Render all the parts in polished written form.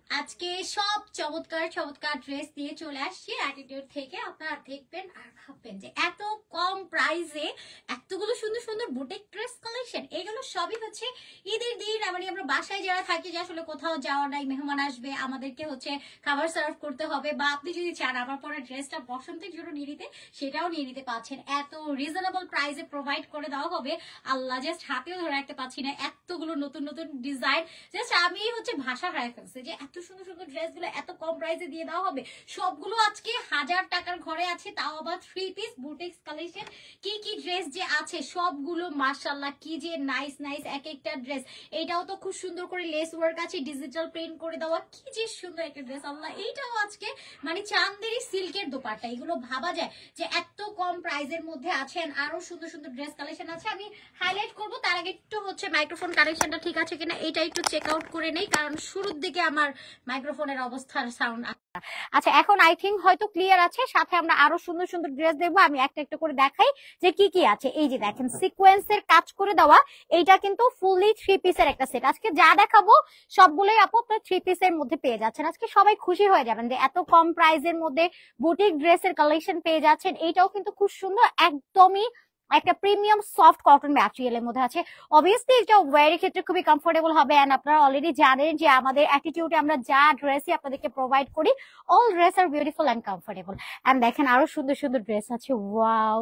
আজকে সব চমৎকার চমৎকার ড্রেস দিয়ে চলে আসছি অ্যাটিটিউড থেকে। আপনারা দেখবেন আর ভাববেন যে এত কম প্রাইসে এতগুলো সুন্দর সুন্দর বুটিক ড্রেস কালেকশন, এগুলো সবই হচ্ছে ঈদের দিন। মানে আমরা বাসায় যারা থাকি, যে আসলে কোথাও যাওয়া নাই, মেহমান আসবে, আমাদেরকে হচ্ছে খাবার সার্ভ করতে হবে, বা আপনি যদি চান আমার পরে ড্রেসটা বসন্তের জন্য নিয়ে নিতে, সেটাও নিয়ে নিতে পারছেন। এত রিজনেবল প্রাইসে প্রোভাইড করে দেওয়া হবে, আল্লাহ জাস্ট হাতেও ধরে রাখতে পারছি না, এতগুলো নতুন নতুন ডিজাইন। জাস্ট আমি হচ্ছে ভাষা হারাই ফেলছি যে এত সুন্দর সুন্দর ড্রেস গুলো এত কম প্রাইসে দিয়ে দেওয়া হবে। সবগুলো আজকে 1000 টাকার ঘরে আছে, তাও আবার 3 পিস বুটিক্স কালেকশন। কি কি ড্রেস যে আছে সবগুলো মাশাআল্লাহ, কি যে নাইস নাইস এক একটা ড্রেস। এটাও তো খুব সুন্দর করে লেস ওয়ার্ক আছে, ডিজিটাল প্রিন্ট করে দেওয়া, কি যে সুন্দর একটা ড্রেস। আল্লাহ, এইটাও আজকে মানে চান্দেরি সিল্কের দোপাট্টা। এগুলো ভাবা যায় যে এত কম প্রাইসের মধ্যে আছেন। আরো সুন্দর সুন্দর ড্রেস কালেকশন আছে, আমি হাইলাইট করবো। তার আগে একটু হচ্ছে মাইক্রোফোন কানেকশনটা ঠিক আছে কিনা এটা একটু চেক আউট করে নেই, কারণ শুরুর দিকে আমার মাইক্রোফোনের অবস্থার সাউন্ড। আচ্ছা, এখন আই থিঙ্ক হয়তো ক্লিয়ার আছে। সাথে আমরা আরো সুন্দর সুন্দর ড্রেস দেখবো, আমি একটা একটা করে দেখাই যে কি কি আছে। এই যে দেখেন সিকোয়েন্সের কাজ করে দেওয়া, এইটা কিন্তু ফুললি 3 পিসের একটা সেট। আজকে যা দেখাবো সবগুলোই আপু আপনার 3 পিসের মধ্যে পেয়ে যাচ্ছেন। আজকে সবাই খুশি হয়ে যাবেন যে এত কম প্রাইসের মধ্যে বুটিক ড্রেসের কালেকশন পেয়ে যাচ্ছেন। এইটাও কিন্তু খুব সুন্দর, একদমই একটা প্রিমিয়াম সফট কটন ম্যাটেরিয়ালের মধ্যে আছে। অবভিয়াসলি এটা ওয়্যারের ক্ষেত্রে খুবই কমফোর্টেবল হবে। এন্ড আপনারা অলরেডি জানেন যে আমাদের অ্যাটিটিউডে আমরা যা ড্রেসই আপনাদেরকে প্রোভাইড করি, all dress are beautiful and comfortable. And দেখেন আরো সুন্দর সুন্দর ড্রেস আছে। ওয়াও,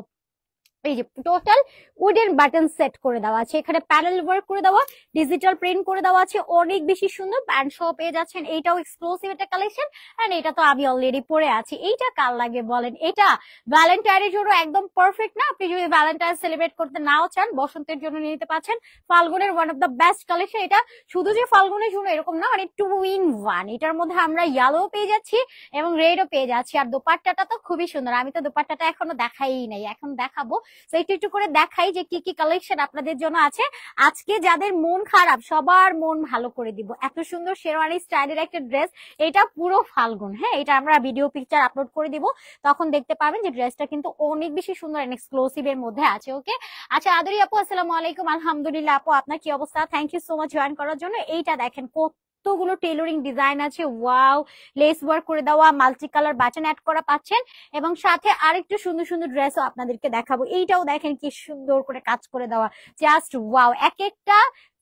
এই যে টোটাল উডেন বাটন সেট করে দেওয়া আছে, এখানে প্যানেল ওয়ার্ক করে দেওয়া, ডিজিটাল প্রিন্ট করে দেওয়া আছে, অনেক বেশি সুন্দর। প্যান্ট সহ পেয়ে যাচ্ছেন। এইটাও এক্সক্লুসিভ একটা কালেকশন। এন্ড এটা তো আমি অলরেডি পরে আছি। এইটা কার লাগে বলেন? এটা ভ্যালেন্টাইনের জন্য একদম পারফেক্ট না? আপনি যদি ভ্যালেন্টাইন সেলিব্রেট করতে নাও চান, বসন্তের জন্য নিয়ে নিতে পারছেন। ফাল্গুনের one of the best collection এটা। শুধু যে ফাল্গুনের জন্য এরকম না, মানে 2 in 1। এটার মধ্যে আমরা ইয়েলো পেয়ে যাচ্ছি এবং রেডও পেয়ে যাচ্ছি। আর দোপাট্টাটা তো খুবই সুন্দর। আমি তো দোপাট্টাটা এখনো দেখাই নাই, এখন দেখাবো। একটু একটু করে দেখাই যে কি কি কালেকশন আপনাদের জন্য আছে। আজকে যাদের মন খারাপ সবার মন ভালো করে দিব। এত সুন্দর শেরওয়ানি স্টাইলের একটা ড্রেস, এটা পুরো ফাল্গুন। হ্যাঁ, এটা আমরা ভিডিও পিকচার আপলোড করে দিব, তখন দেখতে পাবেন যে ড্রেসটা কিন্তু অনেক বেশি সুন্দর এন্ড এক্সক্লুসিভ এর মধ্যে আছে। ওকে, আচ্ছা আদরি আপু, আসসালামু আলাইকুম। আলহামদুলিল্লাহ আপু, আপনার কি অবস্থা? Thank you so much join করার জন্য। এইটা দেখেন কতগুলো টেইলরিং ডিজাইন আছে। ওয়াও, লেস ওয়ার্ক করে দেওয়া, মাল্টি কালার বাটন অ্যাড করা পাচ্ছেন, এবং সাথে আরেকটু সুন্দর সুন্দর ড্রেসও আপনাদেরকে দেখাবো। এইটাও দেখেন কি সুন্দর করে কাজ করে দেওয়া, জাস্ট ওয়াও, এক একটা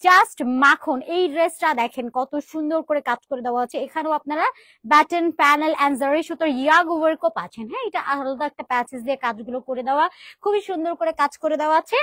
জাস্ট মাখন। এই ড্রেসটা দেখেন কত সুন্দর করে কাজ করে দেওয়া আছে। এখানেও আপনারা বাটন, প্যানেল এন্ড জারি সুতোর ইয়াগ ওয়ার্কও পাচ্ছেন। হ্যাঁ, এটা আলাদা একটা প্যাচেস দিয়ে কাজগুলো করে দেওয়া, খুবই সুন্দর করে কাজ করে দেওয়া আছে।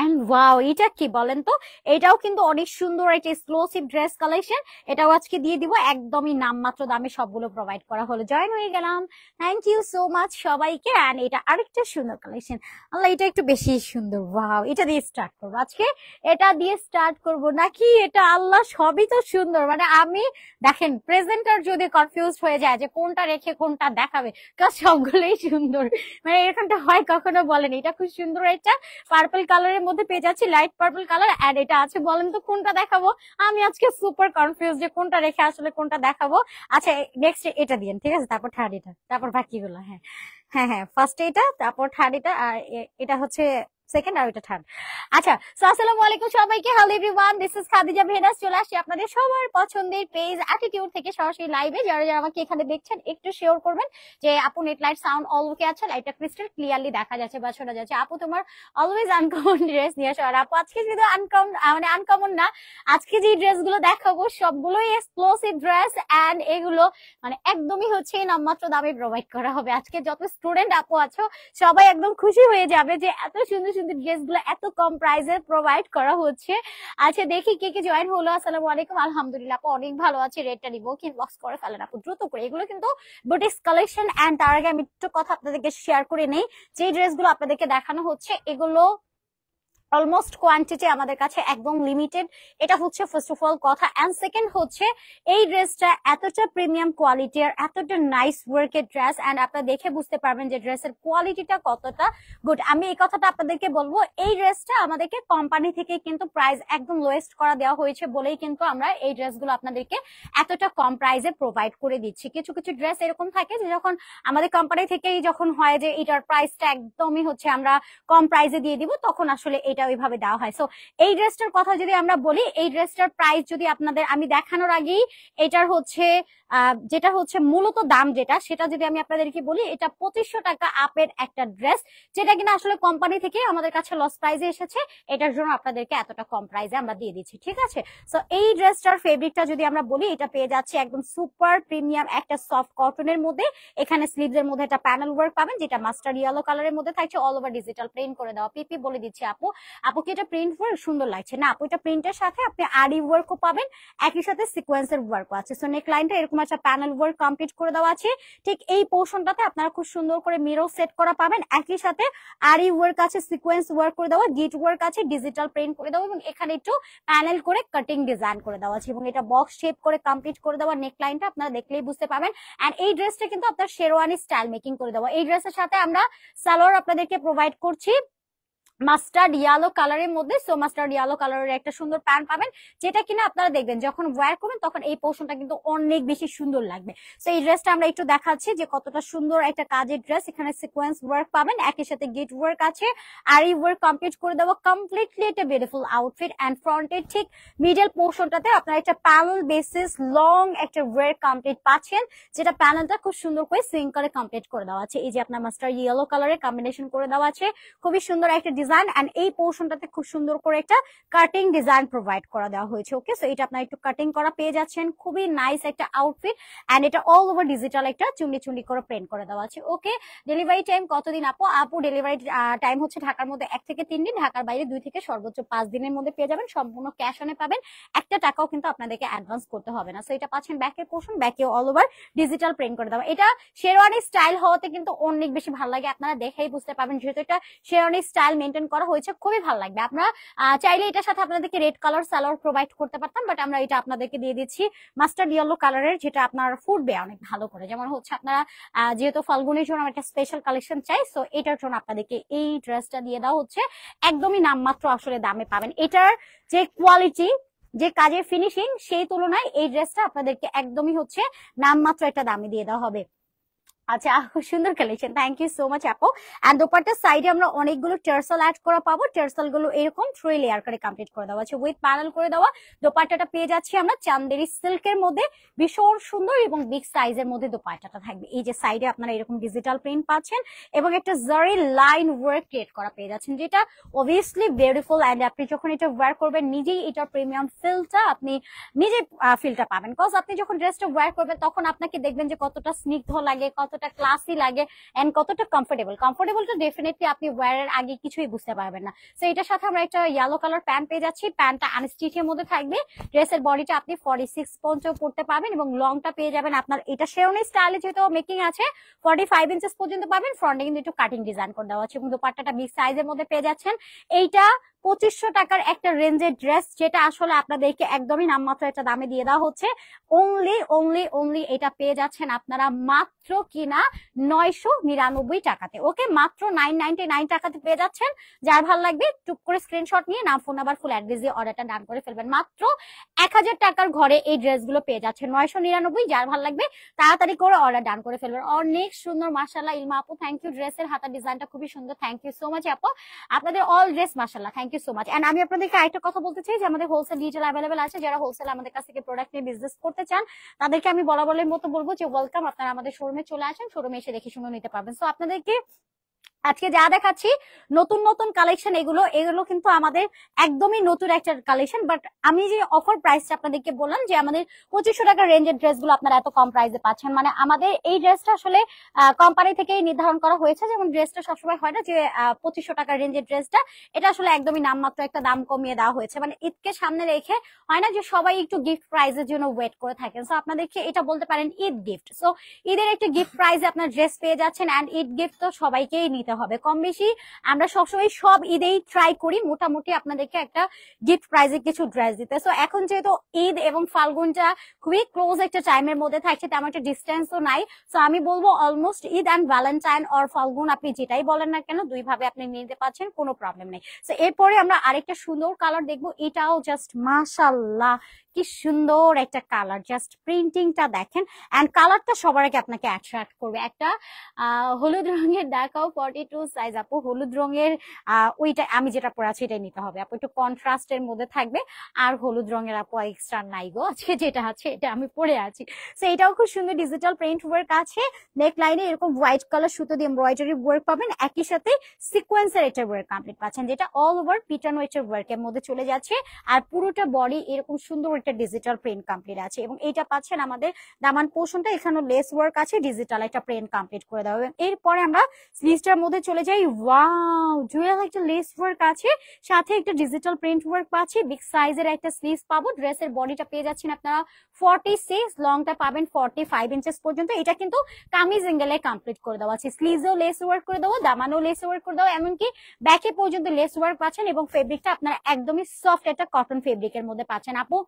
এন্ড ওয়াও, এটা কি বলেন তো? এটাও কিন্তু অনেক সুন্দর একটা এক্সক্লুসিভ ড্রেস কালেকশন। এটাও আজকে দিয়ে দিব একদমই নামমাত্র দামে, সবগুলো প্রোভাইড করা হলো। জয়েন হয়ে গেলাম, থ্যাংক ইউ সো মাচ সবাইকে। এন্ড এটা আরেকটা সুন্দর কালেকশন। আল্লাহ, এটা একটু বেশি সুন্দর। ওয়াও, এটা দিয়ে স্টার্ট করবো আজকে। এটা দিয়ে স্টার্ট করব নাকি এটা? আল্লাহ, সবই তো সুন্দর। মানে আমি দেখেন প্রেজেন্টার যদি কনফিউজ হয়ে যায় যে কোনটা রেখে কোনটা দেখাবে, কারণ সবগুলোই সুন্দর। মানে এরকমটা হয় কখনো বলেন? এটা খুব সুন্দর, এটা পার্পল কালারের মধ্যে পেয়ে যাচ্ছি, লাইট পার্পল কালার। এন্ড এটা আছে, বলেন তো কোনটা দেখাবো? আমি আজকে সুপার কনফিউজ যে কোনটা রেখে আসলে কোনটা দেখাবো। আচ্ছা, নেক্সট এটা দিন, ঠিক আছে? তারপর থার্ড এটা, তারপর বাকিগুলো। হ্যাঁ হ্যাঁ হ্যাঁ, ফার্স্ট এটা, তারপর থার্ড এটা, আর এটা হচ্ছে সেকেন্ড, আর এটা থার্ড। আচ্ছা, সো আসসালামু আলাইকুম সবাইকে। Hello everyone, this is Khadija Mehnaz. চলে আসছি আপনাদের সবার পছন্দের পেজ অ্যাটিটিউড থেকে সরাসরি লাইভে। যারা যারা আমাকে এখানে দেখছেন একটু শেয়ার করবেন যে আপু নেট লাইট সাউন্ড অল ওকে আছে, লাইটটা ক্রিস্টাল ক্লিয়ারলি দেখা যাচ্ছে বা শোনা যাচ্ছে। আপু তোমার অলওয়েজ আনকমন ড্রেস নিয়ে আসো। আর আপু আজকে যদি আনকমন না, আজকে যে ড্রেস গুলো দেখাবো সবগুলোই এক্সক্লুসিভ ড্রেস। এন্ড এগুলো মানে একদমই হচ্ছে নামমাত্র দামে প্রোভাইড করা হবে। আজকে যত স্টুডেন্ট আপু আছো সবাই একদম খুশি হয়ে যাবে যে এত সুন্দর সুন্দর ড্রেস গুলো এত কম প্রাইসে প্রোভাইড করা হচ্ছে। আচ্ছা, দেখি কে কে জয়েন হলো। আসসালামু আলাইকুম। আলহামদুলিল্লাহ আপু, অনেক ভালো আছি। রেটটা নিবো কি বক্স করে ফেলেন আপু দ্রুত করে। এগুলো কিন্তু বুটিক্স কালেকশন। এন্ড তার আগে আমি একটু কথা আপনাদেরকে শেয়ার করে নেই। যে ড্রেসগুলো আপনাদেরকে দেখানো হচ্ছে এগুলো অলমোস্ট কোয়ান্টিটি আমাদের কাছে একদম লিমিটেড। এটা হচ্ছে ফার্স্ট অফ অল কথা। এন্ড সেকেন্ড হচ্ছে এই ড্রেসটা এতটা প্রিমিয়াম কোয়ালিটি আর এতটা নাইস ওয়ার্কের ড্রেস। এন্ড আপনারা দেখে বুঝতে পারবেন যে ড্রেসের কোয়ালিটিটা কতটা গুড। আমি এই কথাটা আপনাদেরকে বলবো, এই ড্রেসটা আমাদেরকে কোম্পানি থেকে কিন্তু প্রাইস একদম লোয়েস্ট করা দেওয়া হয়েছে বলেই কিন্তু আমরা এই ড্রেসগুলো আপনাদেরকে এতটা কম প্রাইসে প্রোভাইড করে দিচ্ছি। কিছু কিছু ড্রেস এরকম থাকে যে যখন আমাদের কোম্পানি থেকেই যখন হয় যে এটার প্রাইসটা একদমই হচ্ছে আমরা কম প্রাইসে দিয়ে দিব, তখন আসলে এটা ওইভাবে দেওয়া হয়। সো এই ড্রেসটার কথা যদি আমরা বলি, এই ড্রেসটার প্রাইস যদি আপনাদের আমি দেখানোর আগেই এটার হচ্ছে যেটা হচ্ছে মূলত দাম যেটা সেটা যদি আমি আপনাদেরকে বলি, এটা 2500 টাকা আপের একটা ড্রেস, যেটা কিনা আসলে কোম্পানি থেকে আমাদের কাছে লস প্রাইসে এসেছে, এটার জন্য আপনাদেরকে এতটা কম প্রাইসে আমরা দিয়ে দিচ্ছি, ঠিক আছে। সো এই ড্রেসটার ফেব্রিকটা যদি আমরা বলি, এটা পেয়ে যাচ্ছে একদম সুপার প্রিমিয়াম একটা সফট কটনের মধ্যে। এখানে স্লিভস এর মধ্যে একটা প্যানেল ওয়ার্ক পাবেন, যেটা মাস্টার্ড ইয়েলো কালারের মধ্যে থাকছে, অল ওভার ডিজিটাল প্রিন্ট করে দেওয়া। পিপি বলে দিচ্ছি আপু, আপু কি এটা প্রিন্ট ওয়ার্ক সুন্দর লাগছে না? আপু এটা প্রিন্টের সাথে আপনি আরি ওয়ার্কও পাবেন, একই সাথে সিকোয়েন্সের ওয়ার্কও আছে। সো নেক লাইনটা এরকম একটা প্যানেল ওয়ার্ক কমপ্লিট করে দেওয়া আছে। ঠিক এই পোর্শনটাতে আপনারা খুব সুন্দর করে মিরর সেট করা পাবেন, একই সাথে আরি ওয়ার্ক আছে, সিকোয়েন্স ওয়ার্ক করে দেওয়া, গিট ওয়ার্ক আছে, ডিজিটাল প্রিন্ট করে দেওয়া, এবং এখানে একটু প্যানেল করে কাটিং ডিজাইন করে দেওয়া আছে, এবং এটা বক্স শেপ করে কমপ্লিট করে দেওয়া। নেক লাইনটা আপনারা দেখলেই বুঝতে পাবেন। এন্ড এই ড্রেসটা কিন্তু আপনার শেরওয়ানি স্টাইল মেকিং করে দেওয়া। এই ড্রেসের সাথে আমরা সালোয়ার আপনাদেরকে প্রোভাইড করছি মাস্টার্ড ইয়েলো কালারের মধ্যে। সো মাস্টার্ড ইয়েলো কালারের একটা সুন্দর প্যান্ট পাবেন, যেটা কিনা আপনারা দেখবেন যখন ওয়্যার করবেন তখন এই পোর্শনটা কিন্তু অনেক বেশি সুন্দর লাগবে। সো এই ড্রেসটা আমরা একটু দেখাচ্ছি যে কতটা সুন্দর একটা কাজের ড্রেস। এখানে সিকোয়েন্স ওয়ার্ক পাবেন, একই সাথে গিট ওয়ার্ক আছে, আর এই ওয়ার্ক কমপ্লিট করে দেওয়া, কমপ্লিটলি একটা বিউটিফুল আউটফিট। এন্ড ফ্রন্টের ঠিক মিডল পোর্শনটাতে আপনারা একটা প্যানেল বেসিস লং একটা ওয়ার্ক কমপ্লিট পাচ্ছেন, যেটা প্যানেলটা খুব সুন্দর করে সুইং করে কমপ্লিট করে দেওয়া আছে। এই যে আপনার মাস্টার্ড ইয়েলো কালারের কম্বিনেশন করে দেওয়া আছে, খুবই সুন্দর একটা ডিজাইন। এন্ড এই পোর্শনটাতে খুব সুন্দর করে একটা কাটিং ডিজাইন প্রোভাইড করা দেওয়া হয়েছে। ওকে, সো এটা আপনারা একটু কাটিং করা পেয়ে যাচ্ছেন, খুবই নাইস একটা আউটফিট। এন্ড এটা অল ওভার ডিজিটাল একটা চুন্ডি চুন্ডি করে প্রিন্ট করে দেওয়া আছে। ওকে, ডেলিভারি টাইম কতদিন আপু? আপু ডেলিভারি টাইম হচ্ছে ঢাকার মধ্যে 1 থেকে 3 দিন, ঢাকার বাইরে 2 থেকে সর্বোচ্চ 5 দিনের মধ্যে পেয়ে যাবেন। সম্পূর্ণ ক্যাশ অনে পাবেন, একটা টাকাও কিন্তু আপনাদেরকে অ্যাডভান্স করতে হবে না। সো এটা পাচ্ছেন ব্যাকের পোর্শন, ব্যাকে অল ওভার ডিজিটাল প্রিন্ট করে দেওয়া। এটা শেরওয়ানি স্টাইল হওয়াতে কিন্তু অনেক বেশি ভালো লাগে, আপনারা দেখেই বুঝতে পারবেন, যেহেতু এটা শেরওয়ানি স্টাইল মেনটেন করা হয়েছে, খুবই ভালো লাগবে। আপনারা চাইলে এটার সাথে আপনাদেরকে রেড কালার সালোয়ার প্রোভাইড করতে পারতাম, বাট আমরা এটা আপনাদেরকে দিয়ে দিচ্ছি মাস্টার্ড ইয়েলো কালারের, যেটা আপনার ফুটবে অনেক ভালো করে। যেমন হচ্ছে আপনারা যেহেতু ফাল্গুনের জন্য একটা স্পেশাল কালেকশন চাই, সো এটার জন্য আপনাদেরকে এই ড্রেসটা দিয়ে দেওয়া হচ্ছে, একদমই নামমাত্র আসলে দামে পাবেন। এটার যে কোয়ালিটি, যে কাজের ফিনিশিং, সেই তুলনায় এই ড্রেসটা আপনাদেরকে একদমই হচ্ছে নামমাত্র একটা দামে দিয়ে দেওয়া হবে। আচ্ছা, খুব সুন্দর collection, thank you so much আপু। এন্ড দোপাট্টার সাইডে আমরা অনেকগুলো টার্সেল অ্যাড করা পাবো, টার্সেল গুলো এরকম 3 লেয়ার করে কমপ্লিট করে দেওয়া আছে, উইথ প্যানেল করে দেওয়া। দোপাট্টাটা পেয়ে যাচ্ছি আমরা চান্দেরি সিল্কের মধ্যে, ভীষণ সুন্দর এবং বিগ সাইজের মধ্যে দোপাট্টাটা থাকবে। এই যে সাইডে আপনারা এরকম ডিজিটাল প্রিন্ট পাচ্ছেন, এবং একটা জারি লাইন ওয়ার্ক ক্রিয়েট করা পেয়ে যাচ্ছেন, যেটা অবভিয়াসলি বিউটিফুল। এন্ড আপনি যখন এটা ওয়্যার করবেন, নিজেই এটা প্রিমিয়াম ফিলটা আপনি নিজে ফিলটা পাবেন, কজ আপনি যখন ড্রেসটা ওয়্যার করবেন তখন আপনাকে দেখবেন যে কতটা স্নিগ্ধ লাগে, কতটা ক্লাসি লাগে, এন্ড কতটা কমফোর্টেবল। কমফোর্টেবল তো ডেফিনেটলি আপনি ওয়্যারের আগে কিছুই বুঝতে পারবেন না। সো এটার সাথে আমরা একটা ইয়েলো কালার প্যান্ট পেয়ে যাচ্ছি, প্যান্টটা আনস্টিচের মধ্যে থাকবে। ড্রেসের বডিটা আপনি 46 পর্যন্ত পড়তে পারবেন, এবং লংটা পেয়ে যাবেন আপনার, এটা শেরওয়ানি স্টাইলে যেহেতু মেকিং আছে, 45 ইঞ্চেস পর্যন্ত পাবেন। ফ্রন্টে কিন্তু একটু কাটিং ডিজাইন করে দেওয়া আছে, এবং দোপাট্টাটা বিগ সাইজের মধ্যে পেয়ে যাচ্ছেন। এইটা 2500 টাকার একটা রেঞ্জের ড্রেস, যেটা আসলে আপনাদেরকে একদমই নামমাত্র একটা দামে দিয়ে দেওয়া হচ্ছে। অনলি এটা পেয়ে যাচ্ছেন আপনারা মাত্র কিনা 999 টাকাতে। ওকে, মাত্র 999 টাকাতে পেয়ে যাচ্ছেন। যার ভালো লাগবে টুক করে স্ক্রিনশট নিয়ে নাম, ফোন নাম্বার, ফুল অ্যাড্রেস দিয়ে অর্ডারটা ডান করে ফেলবেন। মাত্র 1000 টাকার ঘরে এই ড্রেসগুলো পেয়ে যাচ্ছেন 999। যার ভালো লাগবে তাড়াতাড়ি করে অর্ডার ডান করে ফেলবেন। অনেক সুন্দর, মাশাআল্লাহ। ইলমা আপু থ্যাংক ইউ, ড্রেসের হাতার ডিজাইনটা খুবই সুন্দর, থ্যাংক ইউ সো মাচ আপু। আপনাদের অল ড্রেস মাশাআল্লাহ, thank you so much. And আমি আপনাদেরকে আরেকটা কথা বলতে চাই যে আমাদের হোলসেল ডিটেল অ্যাভেলেবল আছে। যারা হোলসেল আমাদের কাছ থেকে প্রোডাক্ট নিয়ে বিজনেস করতে চান, তাদেরকে আমি বরাবরের মতো বলবো যে ওয়েলকাম, আপনারা আমাদের শোরুমে চলে আসেন, শোরুমে এসে দেখে শুনে নিতে পারবেন। সো আপনাদেরকে আজকে যা দেখাচ্ছি নতুন নতুন কালেকশন, এগুলো কিন্তু আমাদের একদমই নতুন একটা কালেকশন। বাট আমি যে অফার প্রাইসটা আপনাদেরকে বললাম যে আমাদের 2500 টাকা রেঞ্জের ড্রেসগুলো আপনারা এত কম প্রাইসে পাচ্ছেন, মানে আমাদের এই ড্রেসটা আসলে কোম্পানি থেকেই নির্ধারণ করা হয়েছে। যেমন ড্রেসটা সবসময় হয় না যে 2500 টাকা রেঞ্জের ড্রেসটা, এটা আসলে একদমই নামমাত্র একটা দাম কমিয়ে দেওয়া হয়েছে। মানে ঈদকে সামনে রেখে হয় না যে সবাই একটু গিফট প্রাইজের জন্য ওয়েট করে থাকেন, সো আপনাদেরকে এটা বলতে পারেন ঈদ গিফট। সো ঈদের একটা গিফট প্রাইজে আপনার ড্রেস পেয়ে যাচ্ছেন। এন্ড ঈদ গিফট তো সবাইকেই নিতে হবে কম বেশি, আমরা সবসময় সব ঈদেই ট্রাই করি মোটামুটি আপনাদেরকে একটা গিফট প্রাইজে কিছু ড্রেস দিতে। সো এখন যেহেতু ঈদ এবং ফাল্গুনটা খুবই ক্লোজ একটা টাইমের মধ্যে থাকছে, তেমন একটা ডিস্টেন্সও নাই। সো আমি বলবো almost Eid and Valentine or Falgun, আপনি যেটাই বলেন না কেন, দুই ভাবে আপনি নিতে পারছেন, কোনো প্রবলেম নেই। সো এরপরে আমরা আরেকটা সুন্দর কালার দেখবো, এটাও জাস্ট মাশাআল্লাহ কি সুন্দর একটা কালার, জাস্ট প্রিন্টিংটা দেখেন। এন্ড কালারটা সবার আগে আপনাকে অ্যাট্রাক্ট করবে। একটা হলুদ রঙের দেখাও 40 32 সাইজ আপু, হলুদ রঙের ওইটা আমি যেটা পরে আছি এটাই নিতে হবে আপু, একটু কন্ট্রাস্টের মধ্যে থাকবে। আর হলুদ রঙের আপু এক্সট্রা নাই গো, আজকে যেটা আছে এটা আমি পরে আছি। তো এটাও খুব সুন্দর ডিজিটাল প্রিন্ট ওয়ার্ক আছে, নেক লাইনে এরকম হোয়াইট কালার সুতো দিয়ে এমব্রয়ডারি ওয়ার্ক পাবেন, একই সাথে সিকোয়েন্সের এটা ওয়ার্ক কমপ্লিট পাচ্ছেন, যেটা অল ওভার পিটানো এটা ওয়ার্কের মধ্যে চলে যাচ্ছে। আর পুরোটা বডি এরকম সুন্দর একটা ডিজিটাল প্রিন্ট কমপ্লিট আছে, এবং এটা পাচ্ছেন আমাদের দামান পোর্শনটা, এখানে লেস ওয়ার্ক আছে, ডিজিটাল একটা প্রিন্ট কমপ্লিট করে দেওয়া হবে। এরপরে আমরা স্লিভসটার মধ্যে চলে যাই। ওয়াও, জুয়েল একটা লেস ওয়ার্ক আছে, সাথে একটা ডিজিটাল প্রিন্ট ওয়ার্ক পাচ্ছি, বিগ সাইজের একটা স্লিভস পাবো। ড্রেসের বডিটা পেয়ে যাচ্ছেন আপনারা 46, লংটা পাবেন 45 ইঞ্চেস পর্যন্ত। এটা কিন্তু কামিজ এঙ্গেলে কমপ্লিট করে দেওয়া আছে, স্লিভসও লেস ওয়ার্ক করে দেবো, দামানও লেস ওয়ার্ক করে দেবো, এমনকি ব্যাকে পর্যন্ত লেস ওয়ার্ক পাচ্ছেন, এবং ফেব্রিকটা আপনারা একদমই সফট একটা কটন ফেব্রিকের মধ্যে পাচ্ছেন আপু।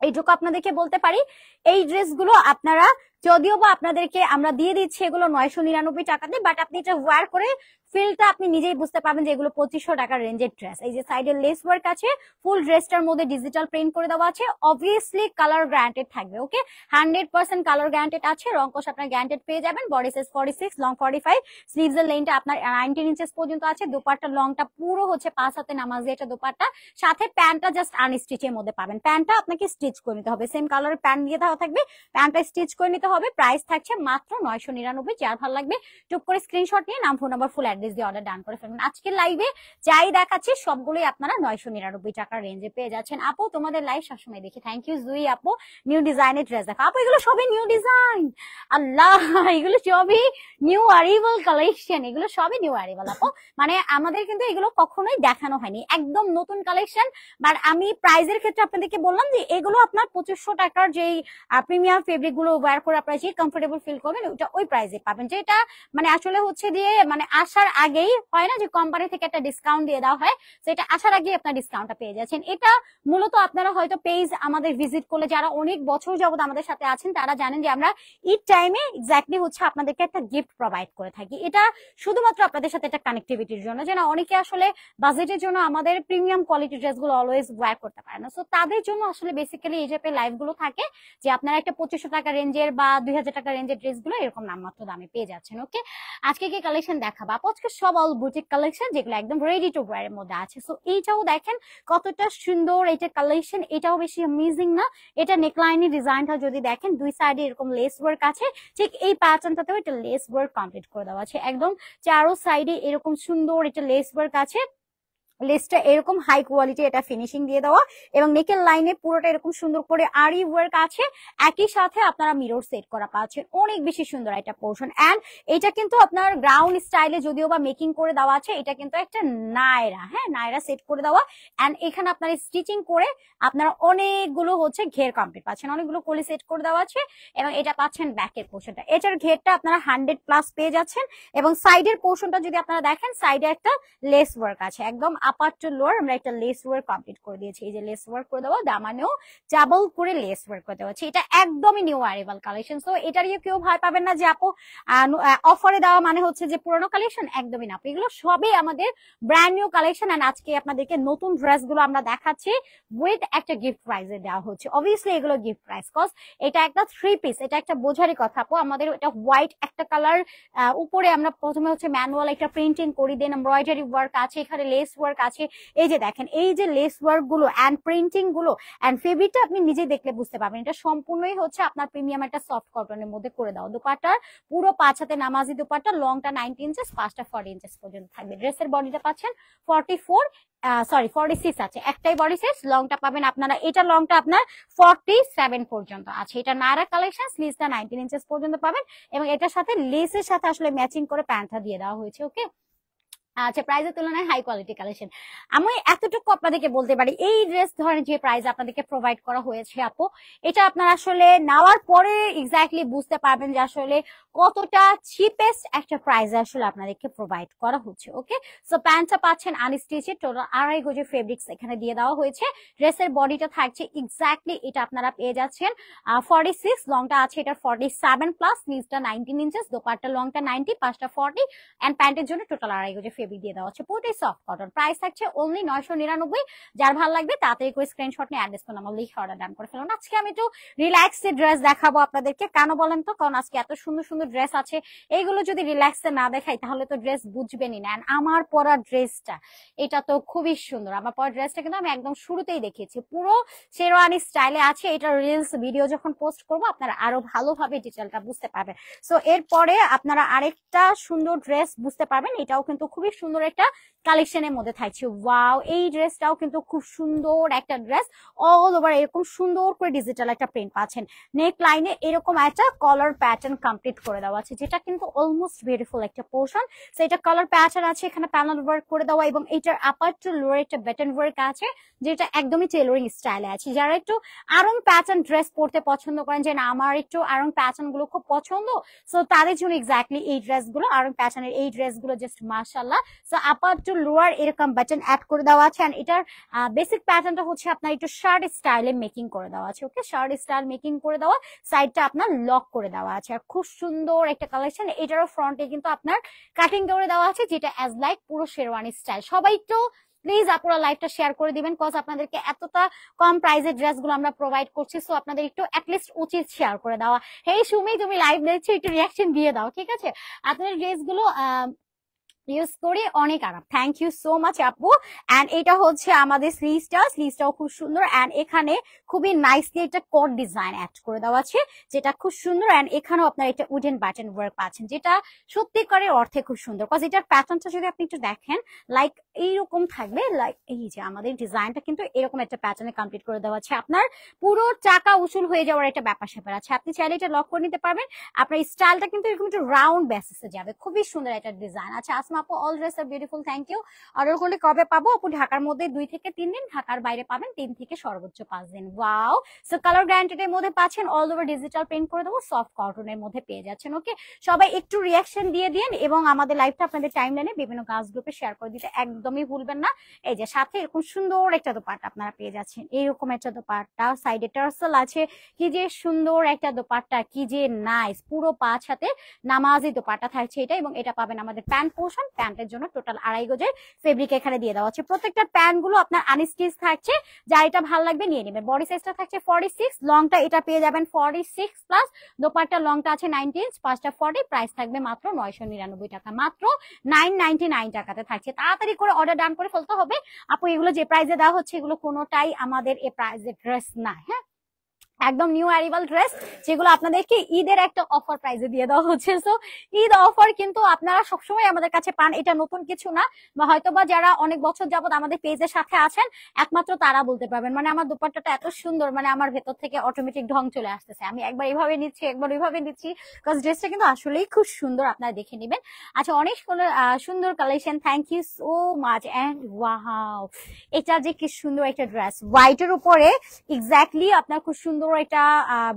এইটুকু আপনাদেরকে বলতে পারি, এই ড্রেসগুলো আপনারা যদিও বা আপনাদেরকে আমরা দিয়ে দিচ্ছি এগুলো 999 টাকাতে, বাট আপনি এটা ওয়্যার করে ফিলটা আপনি নিজেই বুঝতে পারবেন যে এগুলো 2500 টাকার রেঞ্জের ড্রেস। এই যে সাইডে লেস ওয়ার্ক আছে, ফুল ড্রেসটার মধ্যে ডিজিটাল প্রিন্ট করে দেওয়া আছে, অবভিয়াসলি কালার গ্যারান্টেড থাকবে। ওকে, 100% কালার গ্যারান্টেড আছে, রং কোশ আপনার গ্যারান্টেড পেয়ে যাবেন। বডি সাইজ 46, লং 45, স্লিভস এর লেন্থটা আপনার 19 ইঞ্চেস পর্যন্ত আছে। দোপাট্টা লংটা পুরো হচ্ছে 5 হাতে নামাজ দিয়ে একটা দোপাট্টা, সাথে প্যান্টটা জাস্ট আনস্টিচের মধ্যে পাবেন। প্যান্টটা আপনাকে স্টিচ করে নিতে হবে, সেম কালারের প্যান্ট দিয়ে দেওয়া থাকবে, প্যান্টটা স্টিচ করে নিতে হবে। প্রাইস থাকছে মাত্র 999। যার ভালো লাগবে টুক করে স্ক্রিনশট নিয়ে নাম, ফোন নাম্বার, ফুল অ্যাড্রেস দিয়ে অর্ডার ডান করে ফেলবেন। আজকে লাইভে যাই দেখাচ্ছি সবগুলোই আপনারা 999 টাকার রেঞ্জে পেয়ে যাচ্ছেন। আপু তোমাদের লাইভ সবসময় দেখি, থ্যাংক ইউ জুই আপু। নিউ ডিজাইনের ড্রেস দেখা আপু, এগুলো সবই নিউ ডিজাইন, আল্লাহ এগুলো সবই নিউ অ্যারাইভাল কালেকশন, এগুলো সবই নিউ অ্যারাইভাল আপু। মানে আমাদের কিন্তু এগুলো কখনোই দেখানো হয়নি, একদম নতুন কালেকশন। বাট আমি প্রাইজের ক্ষেত্রে আপনাদেরকে বললাম যে এগুলো আপনার 2500 টাকার যেই প্রিমিয়াম ফেব্রিক গুলো ওয়্যার করে আপনারা যে কমফোর্টেবল ফিল করবেন ওটা ওই প্রাইসে পাবেন, যেটা মানে আসলে হচ্ছে দিয়ে মানে আসার আগেই হয় না যে কোম্পানি থেকে একটা ডিসকাউন্ট দিয়ে দেওয়া হয়, সেটা আসার আগেই আপনার ডিসকাউন্টটা পেয়ে যাচ্ছেন। এটা মূলত আপনারা হয়তো পেজ আমাদের ভিজিট করলে যারা অনেক বছর যাবত আমাদের সাথে আছেন তারা জানেন যে আমরা ঈদ টাইমে এক্স্যাক্টলি হচ্ছে আপনাদেরকে একটা গিফট প্রোভাইড করে থাকি। এটা শুধুমাত্র আপনাদের সাথে একটা কানেক্টিভিটির জন্য, যে না অনেকে আসলে বাজেটের জন্য আমাদের প্রিমিয়াম কোয়ালিটি ড্রেসগুলো অলওয়েজ ওয়্যার করতে পারে না, সো তাদের জন্য আসলে বেসিক্যালি এই টাইপের লাইভ গুলো থাকে, যে আপনারা একটা 2500 টাকা রেঞ্জের বা 2000 টাকা রেঞ্জের ড্রেসগুলো এরকম নামমাত্র দামে পেয়ে যাচ্ছেন। ওকে, আজকে কি কালেকশন দেখাবো আপু? আজকে সব অল বুটিক কালেকশন, যেগুলো একদম রেডি টু ওয়্যার এর মধ্যে আছে। সো এইটাও দেখেন কতটা সুন্দর এটা কালেকশন, এটাও বেশি অ্যামেজিং না? এটা নেকলাইনের ডিজাইনটা যদি দেখেন, দুই সাইডে এরকম লেস ওয়ার্ক আছে, ঠিক এই প্যাটার্নটাতেও এটা লেস ওয়ার্ক কমপ্লিট করে দেওয়া আছে, একদম চারো সাইডে এরকম সুন্দর এটা লেস ওয়ার্ক আছে। লেসটা এরকম হাই কোয়ালিটি এটা ফিনিশিং দিয়ে দেওয়া, এবং নেকের লাইনে পুরোটা এরকম সুন্দর করে আরি ওয়ার্ক আছে, একই সাথে আপনারা মিরর সেট করা পাচ্ছেন, অনেক বেশি সুন্দর একটা পোর্শন। এন্ড এটা কিন্তু আপনার গ্রাউন্ড স্টাইলে যদিও বা মেকিং করে দেওয়া আছে, এটা কিন্তু একটা নায়রা, হ্যাঁ নায়রা সেট করে দেওয়া। এন্ড এখানে আপনার স্টিচিং করে আপনারা অনেকগুলো হচ্ছে ঘের কমপ্লিট পাচ্ছেন, অনেকগুলো কলি সেট করে দেওয়া আছে, এবং এটা পাচ্ছেন ব্যাকের পোর্শনটা, এটার ঘেরটা আপনারা 100+ পেয়ে যাচ্ছেন। এবং সাইডের পোর্শনটা যদি আপনারা দেখেন, সাইডে একটা লেস ওয়ার্ক আছে, একদম আপার টু লোয়ার আমরা একটা লেস ওয়ার্ক কমপ্লিট করে দিয়েছি। এই যে লেস ওয়ার্ক করে দেওয়া, দামানেও ডাবল করে লেস ওয়ার্ক করে দেওয়া আছে, এটা একদমই নিউ অ্যারাইভাল কালেকশন। তো এটার কেউ ভয় পাবেন না যে আপু অফারে দেওয়া মানে হচ্ছে যে পুরোনো কালেকশন, একদমই না। এগুলো সবই আমাদের ব্র্যান্ড নিউ কালেকশন, এন্ড আজকে আপনাদেরকে নতুন ড্রেস গুলো আমরা দেখাচ্ছি উইথ একটা গিফট প্রাইজে দেওয়া হচ্ছে। অবভিয়াসলি এগুলো গিফট প্রাইস, কজ এটা একটা 3 পিস, এটা একটা বোঝারই কথা আপু। আমাদের এটা হোয়াইট একটা কালার, উপরে আমরা প্রথমে হচ্ছে ম্যানুয়াল একটা প্রিন্টিং করি, দেন এমব্রয়ডারি ওয়ার্ক আছে, এখানে লেস ওয়ার্ক আছে। এই যে দেখেন এই যে লেস ওয়ার্ক গুলো এন্ড প্রিন্টিং গুলো এন্ড ফেব্রিকটা আপনি নিজে দেখলে বুঝতে পারবেন, এটা সম্পূর্ণই হচ্ছে আপনার প্রিমিয়াম একটা সফট কটনের মধ্যে করে দাও। দোপাট্টার পুরো 5 হাতে নামাজি দোপাট্টা, লংটা 90 ইঞ্চেস, পাঁচটা 40 ইঞ্চেস পর্যন্ত থাকবে। ড্রেসের বডিটা পাচ্ছেন 46 আছে, একটাই বডি সাইজ। লংটা পাবেন আপনারা, এটা লংটা আপনার 47 পর্যন্ত আছে। এটা নায়রা কালেকশন, স্লিভসটা 19 ইঞ্চেস পর্যন্ত পাবেন, এবং এটার সাথে লেসের সাথে আসলে ম্যাচিং করে প্যান্টটা দিয়ে দেওয়া হয়েছে। ওকে, আচ্ছা, প্রাইসের তুলনায় হাই কোয়ালিটি কালেকশন। আমি এতটুকু আপনাদেরকে বলতে পারি, এই ড্রেস ধরেন যে প্রাইস আপনাদেরকে প্রোভাইড করা হয়েছে আপু, এটা আপনারা আসলে নেওয়ার পরে এক্স্যাক্টলি বুঝতে পারবেন যে আসলে কতটা চিপেস্ট একটা প্রাইস আসলে আপনাদেরকে প্রোভাইড করা হচ্ছে। ওকে, সো প্যান্টটা পাচ্ছেন আনস্টিচেড, টোটাল 2.5 গজের ফেব্রিক্স এখানে দিয়ে দেওয়া হয়েছে। ড্রেসের বডিটা থাকছে এক্স্যাক্টলি এটা আপনারা পেয়ে যাচ্ছেন 46, লংটা আছে এটা 47+, স্লিভসটা 19 ইঞ্চেস, দোপাট্টা লংটা 90, পাঁচটা 40, এন্ড প্যান্টের জন্য টোটাল 2.5 গজের ফেব্রিক ফেব্রিক দিয়ে দেওয়া হচ্ছে, পুরোটাই সফট কটন। প্রাইস থাকছে অনলি 999। যার ভালো লাগবে তাড়াতাড়ি করে স্ক্রিনশট নিয়ে অ্যাড্রেস নাম্বার লিখে অর্ডার ডান করে ফেলুন। আজকে আমি একটু রিল্যাক্সে ড্রেস দেখাবো আপনাদেরকে, কেন বলেন তো? কারণ আজকে এত সুন্দর সুন্দর ড্রেস আছে, এইগুলো যদি রিল্যাক্সে না দেখাই তাহলে তো ড্রেস বুঝবেনই না। আমার পরা ড্রেসটা এটা তো খুবই সুন্দর। আমার পরা ড্রেসটা কিন্তু আমি একদম শুরুতেই দেখিয়েছি, পুরো শেরওয়ানি স্টাইলে আছে। এটা রিলস ভিডিও যখন পোস্ট করবো আপনারা আরো ভালোভাবে ডিটেলটা বুঝতে পারবেন। সো এরপরে আপনারা আরেকটা সুন্দর ড্রেস বুঝতে পারবেন, এটাও কিন্তু খুবই সুন্দর একটা কালেকশনের মধ্যে থাকছে। ওয়াও, এই ড্রেসটাও কিন্তু খুব সুন্দর একটা ড্রেস, অল ওভার এরকম সুন্দর করে ডিজিটাল একটা প্রিন্ট পাচ্ছেন। নেক লাইনে এরকম একটা কলার প্যাটার্ন কমপ্লিট করে দেওয়া আছে, যেটা কিন্তু অলমোস্ট বিউটিফুল একটা পোর্শন। সো এটা কলার প্যাটার্ন আছে, এখানে প্যানেল ওয়ার্ক করে দেওয়া, এবং এটার আপার টু লোয়ার একটা বাটন ওয়ার্ক আছে, যেটা একদমই টেলরিং স্টাইলে আছে। যারা একটু আরং প্যাটার্ন ড্রেস পরতে পছন্দ করেন, যে না আমার একটু আরং প্যাটার্ন গুলো খুব পছন্দ, সো তাদের জন্য এক্স্যাক্টলি এই ড্রেস গুলো, আরং প্যাটার্নের এই ড্রেস গুলো জাস্ট মাশাআল্লাহ। সো আপার টু লোয়ার এরকম বাটন অ্যাড করে দেওয়া আছে। এন্ড এটার বেসিক প্যাটার্নটা হচ্ছে আপনার একটু শার্ট স্টাইলে মেকিং করে দেওয়া আছে। ওকে, শার্ট স্টাইল মেকিং করে দেওয়া, সাইডটা আপনার লক করে দেওয়া আছে। আর খুব সুন্দর একটা কালেকশন। এটারও ফ্রন্টে কিন্তু আপনার কাটিং করে দেওয়া আছে, যেটা অ্যাজ লাইক পুরো শেরওয়ানি স্টাইল। সবাই একটু প্লিজ আপুরা লাইভটা শেয়ার করে দিবেন, কজ আপনাদেরকে এতটা কম প্রাইসের ড্রেসগুলো আমরা প্রোভাইড করছি, সো আপনাদের একটু অ্যাটলিস্ট উচিত শেয়ার করে দেওয়া। হেই সুমি, তুমি লাইভ দেখছো, একটু রিয়াকশন দিয়ে দাও, ঠিক আছে? আপনাদের ড্রেসগুলো ইউজ করি, অনেক আরাম। থ্যাংক ইউ সো মাচ আপু। এন্ড এটা হচ্ছে আমাদের স্লিভসটাও খুব সুন্দর। এন্ড এখানে খুবই নাইসলি একটা কোড ডিজাইন অ্যাড করে দেওয়া আছে, যেটা খুব সুন্দর। এন্ড এখানেও আপনার একটা উডেন বাটন ওয়ার্ক পাচ্ছেন, যেটা সত্যিকারের অর্থে খুব সুন্দর। কজ এটার প্যাটার্নটা যদি আপনি একটু দেখেন, লাইক এইরকম থাকবে, লাইক এই যে আমাদের ডিজাইনটা কিন্তু এরকম একটা প্যাটার্নে কমপ্লিট করে দেওয়া আছে। আপনার পুরো চাকা উসুল হয়ে যাওয়ার একটা ব্যাপার স্যাপার আছে, আপনি চাইলে এটা লক করে নিতে পারবেন। আপনার স্টাইলটা কিন্তু এরকম একটু রাউন্ড বেসিসে যাবে, খুবই সুন্দর একটা ডিজাইন আছে। আসমা আপু, all dress are beautiful, thank you. Order করলে কবে পাবো আপু? ঢাকার মধ্যে 2 থেকে 3 দিন, ঢাকার বাইরে পাবেন 3 থেকে সর্বোচ্চ 5 দিন। ওয়াও, সো কালার গ্যারান্টেড এর মধ্যে পাচ্ছেন, অল ওভার ডিজিটাল প্রিন্ট করে দেবো, সফট কটনের মধ্যে পেয়ে যাচ্ছেন। ওকে, সবাই একটু রিয়াকশন দিয়ে দিন, এবং আমাদের লাইভটা আপনাদের টাইমলাইনে বিভিন্ন গার্লস গ্রুপে শেয়ার করে দিতে একদমই ভুলবেন না। এই যে সাথে এরকম সুন্দর একটা দোপাট্টা আপনারা পেয়ে যাচ্ছেন, এইরকম একটা দোপাট্টা, সাইডে টার্সেল আছে, কি যে সুন্দর একটা দোপাট্টা, কি যে নাইস, পুরো 5 হাতে নামাজি দোপাট্টা থাকছে এটা। এবং এটা পাবেন আমাদের প্যান্ট পোর্শন, প্যান্টের জন্য টোটাল 2.5 গজের ফেব্রিক এখানে দিয়ে দেওয়া আছে। প্রত্যেকটা প্যান্ট গুলো আপনার আনস্টিচ থাকছে, যার এটা ভালো লাগবে নিয়ে নেবেন। বডি সাইজটা থাকছে 46, লংটা এটা পেয়ে যাবেন 46 প্লাস, দোপাট্টা লংটা আছে 19 ইঞ্চ, 5টা 40। প্রাইস থাকবে মাত্র 999 টাকা, মাত্র 999 টাকাতে থাকছে। তাড়াতাড়ি করে অর্ডার ডান করে ফেলতে হবে আপু। এগুলো যে প্রাইসে দেওয়া হচ্ছে, এগুলো কোনোটাই আমাদের এই প্রাইসের ড্রেস না, হ্যাঁ, একদম নিউ অ্যারিভাল ড্রেস, যেগুলো আপনাদেরকে ঈদের একটা অফার প্রাইসে দিয়ে দেওয়া হচ্ছে। সো ঈদ অফার কিন্তু আপনারা সবসময় আমাদের কাছে পান, এটা নতুন কিছু না। বা হয়তোবা যারা অনেক বছর যাবত আমাদের পেজের সাথে আছেন, একমাত্র তারা বলতে পারবেন, মানে আমার দুপাট্টাটা এত সুন্দর, মানে আমার ভেতর থেকে অটোমেটিক ঢং চলে আসতেছে। আমি একবার এইভাবে নিচ্ছি, একবার ওইভাবে নিচ্ছি, বিকজ ড্রেসটা কিন্তু আসলেই খুব সুন্দর, আপনারা দেখে নেবেন। আচ্ছা, অনেক সুন্দর collection, thank you so much. And wow, এটা যে কি সুন্দর একটা ড্রেস, হোয়াইটের উপরে এক্স্যাক্টলি আপনার খুব সুন্দর একটা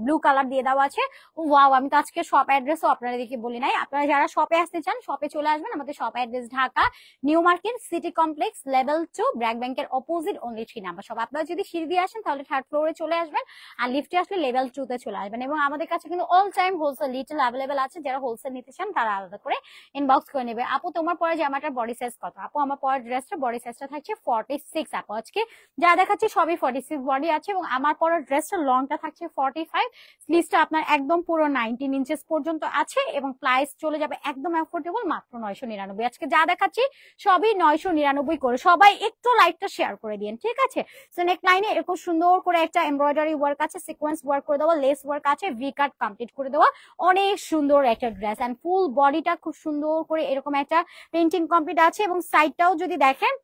ব্লু কালার দিয়ে দেওয়া আছে। ওয়াও, আমি তো আজকে শপ অ্যাড্রেসও আপনাদেরকে বলি নাই। আপনারা যারা শপে আসতে চান, শপে চলে আসবেন। আমাদের shop address Dhaka new market city complex level 2, BRAC ব্যাংকের অপোজিট, অনলি 3 নাম্বার শপ। আপনারা যদি সিঁড়ি দিয়ে আসেন তাহলে 3rd ফ্লোরে চলে আসবেন, আর লিফটে আসলে লেভেল 2 তে চলে আসবেন। এবং আমাদের কাছে কিন্তু all time wholesale retail available আছে, যারা হোলসেল নিতে চান তারা আলাদা করে ইনবক্স করে নেবে। আপু তোমার পরে জামাটার বডি সাইজ কত? আপু আমার পরে ড্রেসটা বডি সাইজটা থাকছে 46। আপু আজকে যা দেখাচ্ছি সবই 46 বডি আছে, এবং আমার পরে ড্রেসটা লংটা থাকছে 45, স্লিভসটা আপনার একদম পুরো 19 ইঞ্চেস পর্যন্ত আছে, এবং প্রাইস চলে যাবে একদম অ্যাফোর্ডেবল, মাত্র 999। আজকে যা দেখাচ্ছি সবই 999 করে। সবাই একটু লাইভটা শেয়ার করে দিন, ঠিক আছে? সো নেক লাইনে এরকম সুন্দর করে একটা এমব্রয়ডারি ওয়ার্ক আছে, সিকোয়েন্স ওয়ার্ক করে দেওয়া, লেস ওয়ার্ক আছে, ভি কাট কমপ্লিট করে দেওয়া, অনেক সুন্দর একটা ড্রেস। এন্ড ফুল বডিটা খুব সুন্দর করে এরকম একটা প্রিন্টিং কমপ্লিট আছে, এবং সাইডটাও যদি দেখেন,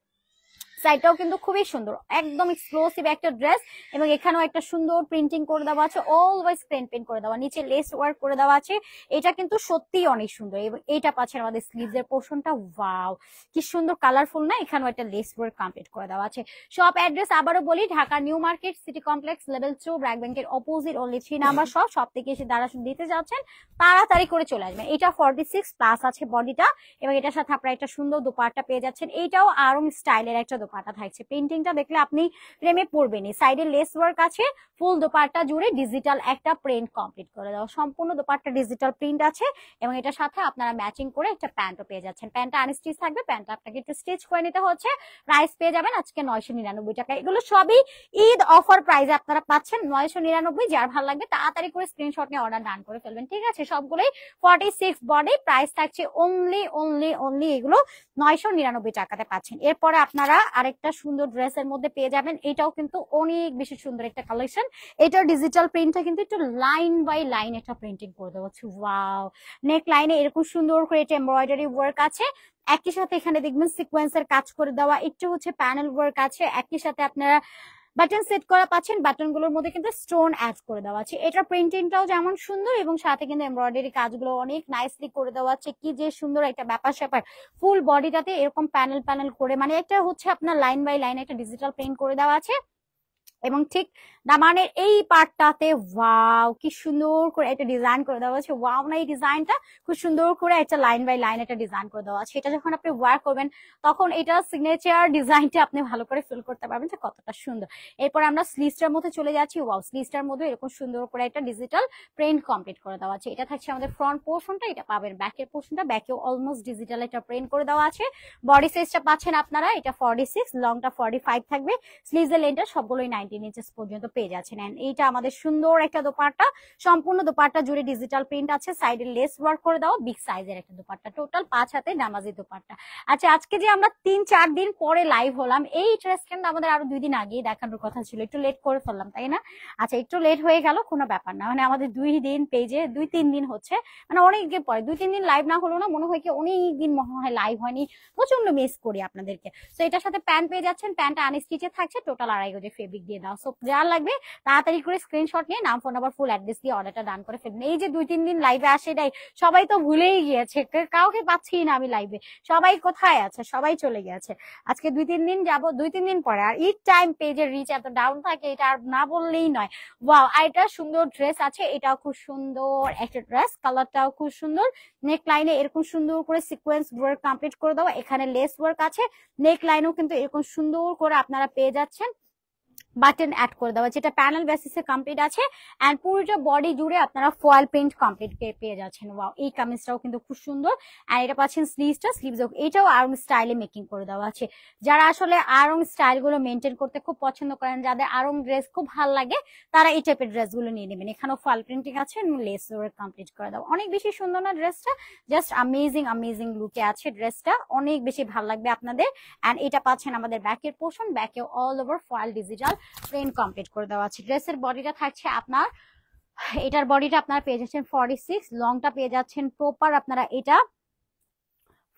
সাইডটাও কিন্তু খুবই সুন্দর, একদম এক্সক্লুসিভ একটা ড্রেস। এবং এখানেও একটা সুন্দর প্রিন্টিং করে দেওয়া আছে, অলওয়েজ প্রিন্ট করে দেওয়া, নিচে লেস ওয়ার্ক করে দেওয়া আছে। এটা কিন্তু সত্যিই অনেক সুন্দর। এবং এইটা পাচ্ছেন আমাদের স্লিভস এর পোর্শনটা, ওয়াও কি সুন্দর কালারফুল না? এখানেও একটা লেস ওয়ার্ক কমপ্লিট করে দেওয়া আছে। শপ অ্যাড্রেস আবারও বলি, Dhaka new market city complex level 2, BRAC ব্যাংকের অপোজিট, অনলি 3 নাম্বার শপ। সব থেকে এসে দ্বারা দিতে যাচ্ছেন, তাড়াতাড়ি করে চলে আসবেন। এটা 46 প্লাস আছে বডিটা, এবং এটার সাথে আপনারা একটা সুন্দর দোপাট্টা পেয়ে যাচ্ছেন। এইটাও আরং স্টাইলের একটা দোপাট্টা থাকছে। প্রিন্টিংটা দেখলে আপনি প্রেমে পড়বেনই। সাইডে লেস ওয়ার্ক আছে, ফুল দোপাট্টা জুড়ে ডিজিটাল একটা প্রিন্ট কমপ্লিট করে দেওয়া, সম্পূর্ণ দোপাট্টা ডিজিটাল প্রিন্ট আছে এবং এটার সাথে আপনারা ম্যাচিং করে একটা প্যান্টও পেয়ে যাচ্ছেন। প্যান্টটা আনস্টিচ থাকবে, প্যান্টটা আপনাকে একটু স্টিচ করে নিতে হচ্ছে। প্রাইস পেয়ে যাবেন আজকে 999 টাকা। এগুলো সবই ঈদ অফার প্রাইসে আপনারা পাচ্ছেন 999। যার ভালো লাগবে তাড়াতাড়ি করে স্ক্রিনশট নিয়ে অর্ডার ডান করে ফেলবেন, ঠিক আছে? সবগুলোই 46 বডি, প্রাইস থাকছে অনলি এগুলো 999 টাকাতে পাচ্ছেন। এরপরে আপনারা আরেকটা সুন্দর ড্রেসের মধ্যে পেয়ে যাবেন, এটাও কিন্তু অনেক বেশি সুন্দর একটা কালেকশন। এটার ডিজিটাল প্রিন্টটা কিন্তু একটু লাইন বাই লাইন একটা প্রিন্টিং করে দেওয়া হচ্ছে। ওয়াও, নেক লাইনে এরকম সুন্দর করে এটা এমব্রয়ডারি ওয়ার্ক আছে, একই সাথে এখানে দেখবেন সিকোয়েন্সের কাজ করে দেওয়া, একটু হচ্ছে প্যানেল ওয়ার্ক আছে, একই সাথে আপনারা বাটন সেট করা পাচ্ছেন, বাটন গুলোর মধ্যে কিন্তু স্টোন অ্যাড করে দেওয়া আছে। এটা প্রিন্টিংটাও যেমন সুন্দর এবং সাথে কিন্তু এমব্রয়ডারি কাজগুলো অনেক নাইসলি করে দেওয়া আছে। কি যে সুন্দর একটা ব্যাপার স্যাপার, ফুল বডিটাতে এরকম প্যানেল প্যানেল করে, মানে একটা হচ্ছে আপনার লাইন বাই লাইন একটা ডিজিটাল প্রিন্ট করে দেওয়া আছে। এবং ঠিক দামানের এই পার্টটাতে ওয়াও কি সুন্দর করে একটা ডিজাইন করে দেওয়া আছে। ওয়াও না, এই ডিজাইনটা খুব সুন্দর করে একটা লাইন বাই লাইন একটা ডিজাইন করে দেওয়া আছে। এটা যখন আপনি ওয়ার করবেন তখন এটা সিগনেচার ডিজাইনটা আপনি ভালো করে ফিল করতে পারবেন যে কতটা সুন্দর। এরপর আমরা স্লিভসটার মধ্যে চলে যাচ্ছি। ওয়াও, স্লিভসটার মধ্যে এরকম সুন্দর করে একটা ডিজিটাল প্রিন্ট কমপ্লিট করে দেওয়া আছে। এটা থাকছে আমাদের ফ্রন্ট পোর্শনটা, এটা পাবেন ব্যাকের পোর্শনটা, ব্যাকেও অলমোস্ট ডিজিটাল একটা প্রিন্ট করে দেওয়া আছে। বডি সাইজটা পাচ্ছেন আপনারা, এটা 46, লংটা 45 থাকবে। স্লিভসের লেন্থটা সবগুলোই 19 ইঞ্চেস পর্যন্ত পেয়ে যাচ্ছেন। এইটা আমাদের সুন্দর একটা দোপাট্টা, সম্পূর্ণ দোপাট্টা জুড়ে ডিজিটাল প্রিন্ট আছে, সাইডে লেস ওয়ার্ক করে দাও, বিগ সাইজের একটা দোপাট্টা, টোটাল 5 হাতে নামাজি দোপাট্টা। আচ্ছা, আজকে যে আমরা 3-4 দিন পরে লাইভ হলাম, এই ড্রেস কিন্তু আমাদের আরো 2 দিন আগেই দেখানোর কথা ছিল, একটু লেট করে ফেললাম তাই না? আচ্ছা, একটু লেট হয়ে গেল, কোনো ব্যাপার না, মানে আমাদের 2 দিন পেজে 2-3 দিন হচ্ছে, মানে অনেক দিন পরে 2-3 দিন লাইভ না হলো না, মনে হয় কি অনেক দিন মনে হয় লাইভ হয়নি, প্রচন্ড মিস করি আপনাদেরকে। তো এটার সাথে প্যান্ট পেয়ে যাচ্ছেন, প্যান্টটা আনস্টিচে থাকছে, টোটাল 2.5 গজের ফেব্রিক দিয়ে দাও। সো যা লাগবে তাড়াতাড়ি করে স্ক্রিনশট নিয়ে নাম, ফোন নাম্বার, ফুল অ্যাড্রেস দিয়ে অর্ডারটা ডান করে ফেলবেন। এই যে 2-3 দিন লাইভে আসে নাই, সবাই তো ভুলেই গিয়েছে, কাউকে পাচ্ছি না আমি লাইভে, সবাই কোথায় আছে, সবাই চলে গেছে। আজকে 2-3 দিন যাবো, 2-3 দিন পরে। আর ঈদ টাইম পেজের রিচ এত ডাউন থাকে, এটা আর না বললেই নয়। ওয়াও, আর এটা সুন্দর ড্রেস আছে, এটাও খুব সুন্দর একটা ড্রেস, কালারটাও খুব সুন্দর। নেক লাইনে এরকম সুন্দর করে সিকোয়েন্স ওয়ার্ক কমপ্লিট করে দাও, এখানে লেস ওয়ার্ক আছে, নেক লাইনেও কিন্তু এরকম সুন্দর করে আপনারা পেয়ে যাচ্ছেন বাটন অ্যাড করে দেওয়া, যেটা প্যানেল বেসিসে কমপ্লিট আছে। এন্ড পুরোটা বডি জুড়ে আপনারা ফয়েল প্রিন্ট কমপ্লিট পেয়ে যাচ্ছেন। ওয়াও, এই কামিজটাও কিন্তু খুব সুন্দর। এন্ড এটা পাচ্ছেন স্লিভসটা, এটাও আরং স্টাইলে মেকিং করে দেওয়া আছে। যারা আসলে আরং স্টাইল গুলো মেনটেন করতে খুব পছন্দ করেন, যাদের আরং ড্রেস খুব ভালো লাগে, তারা এই টাইপের ড্রেস গুলো নিয়ে নেবেন। এখানেও ফয়েল প্রিন্টিং আছে, লেস ওয়ার্ক কমপ্লিট করে দেওয়া, অনেক বেশি সুন্দর না ড্রেসটা? জাস্ট অ্যামেজিং লুকে আছে ড্রেসটা, অনেক বেশি ভালো লাগবে আপনাদের। এন্ড এটা পাচ্ছেন আমাদের ব্যাকের পোর্শন, ব্যাকে all over foil digital print complete করে দেওয়া আছে। ড্রেসের বডিটা থাকছে আপনার, এটার বডিটা আপনারা পেয়ে যাচ্ছেন 46, লংটা পেয়ে যাচ্ছেন প্রপার আপনারা এটা